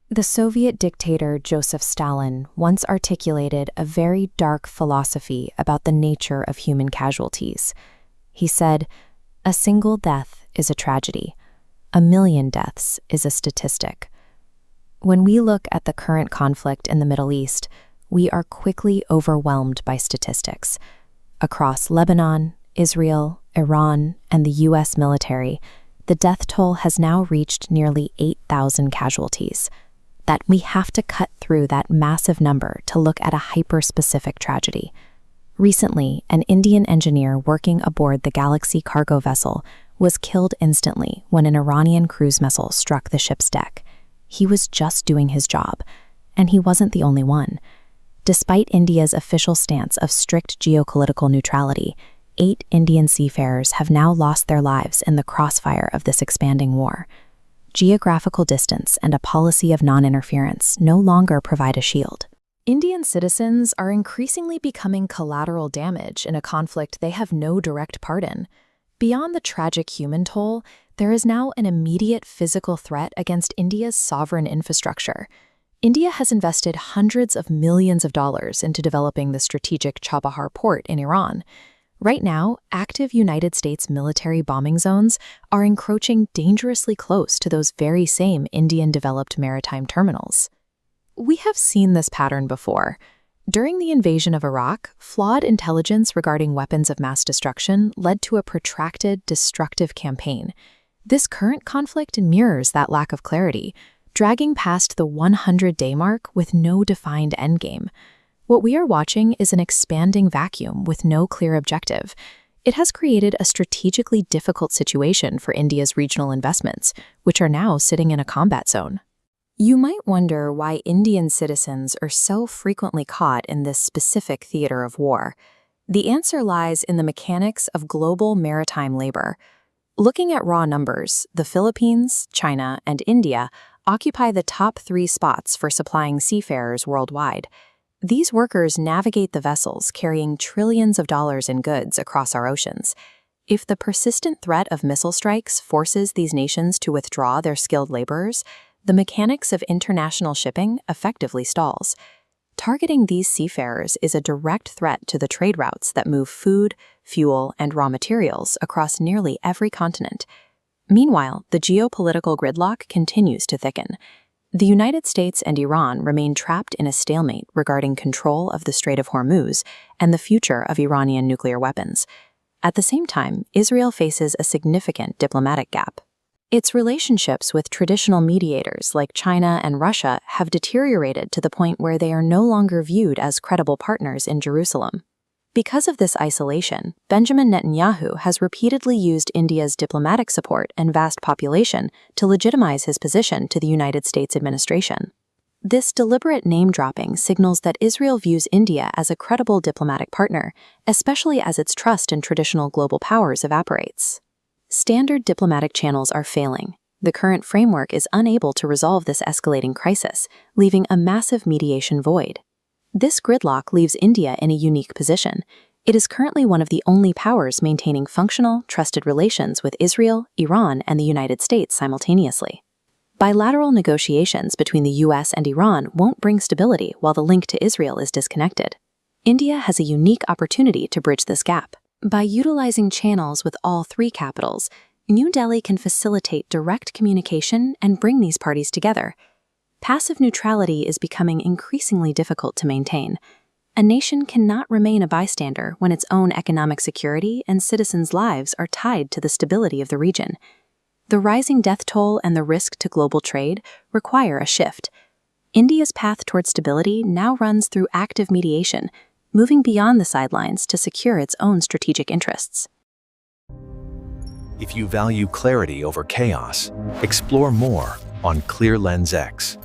The Soviet dictator Joseph Stalin once articulated a very dark philosophy about the nature of human casualties. He said, "A single death is a tragedy. A million deaths is a statistic." When we look at the current conflict in the Middle East, we are quickly overwhelmed by statistics. Across Lebanon, Israel, Iran, and the U.S. military, the death toll has now reached nearly 8,000 casualties. That we have to cut through that massive number to look at a hyper-specific tragedy. Recently, an Indian engineer working aboard the Galaxy cargo vessel was killed instantly when an Iranian cruise missile struck the ship's deck. He was just doing his job, and he wasn't the only one. Despite India's official stance of strict geopolitical neutrality, 8 Indian seafarers have now lost their lives in the crossfire of this expanding war. Geographical distance and a policy of non-interference no longer provide a shield. Indian citizens are increasingly becoming collateral damage in a conflict they have no direct part in. Beyond the tragic human toll, there is now an immediate physical threat against India's sovereign infrastructure. India has invested hundreds of millions of dollars into developing the strategic Chabahar Port in Iran. Right now, active United States military bombing zones are encroaching dangerously close to those very same Indian-developed maritime terminals. We have seen this pattern before. During the invasion of Iraq, flawed intelligence regarding weapons of mass destruction led to a protracted, destructive campaign. This current conflict mirrors that lack of clarity, dragging past the 100-day mark with no defined endgame. What we are watching is an expanding vacuum with no clear objective. It has created a strategically difficult situation for India's regional investments, which are now sitting in a combat zone. You might wonder why Indian citizens are so frequently caught in this specific theater of war. The answer lies in the mechanics of global maritime labor. Looking at raw numbers, the Philippines, China, and India occupy the top 3 spots for supplying seafarers worldwide. These workers navigate the vessels carrying trillions of dollars in goods across our oceans. If the persistent threat of missile strikes forces these nations to withdraw their skilled laborers, the mechanics of international shipping effectively stalls. Targeting these seafarers is a direct threat to the trade routes that move food, fuel, and raw materials across nearly every continent. Meanwhile, the geopolitical gridlock continues to thicken. The United States and Iran remain trapped in a stalemate regarding control of the Strait of Hormuz and the future of Iranian nuclear weapons. At the same time, Israel faces a significant diplomatic gap. Its relationships with traditional mediators like China and Russia have deteriorated to the point where they are no longer viewed as credible partners in Jerusalem. Because of this isolation, Benjamin Netanyahu has repeatedly used India's diplomatic support and vast population to legitimize his position to the United States administration. This deliberate name-dropping signals that Israel views India as a credible diplomatic partner, especially as its trust in traditional global powers evaporates. Standard diplomatic channels are failing. The current framework is unable to resolve this escalating crisis, leaving a massive mediation void. This gridlock leaves India in a unique position. It is currently one of the only powers maintaining functional, trusted relations with Israel, Iran, and the United States simultaneously. Bilateral negotiations between the US and Iran won't bring stability while the link to Israel is disconnected. India has a unique opportunity to bridge this gap. By utilizing channels with all 3 capitals, New Delhi can facilitate direct communication and bring these parties together. Passive neutrality is becoming increasingly difficult to maintain. A nation cannot remain a bystander when its own economic security and citizens' lives are tied to the stability of the region. The rising death toll and the risk to global trade require a shift. India's path toward stability now runs through active mediation, moving beyond the sidelines to secure its own strategic interests. If you value clarity over chaos, explore more on Clear Lens X.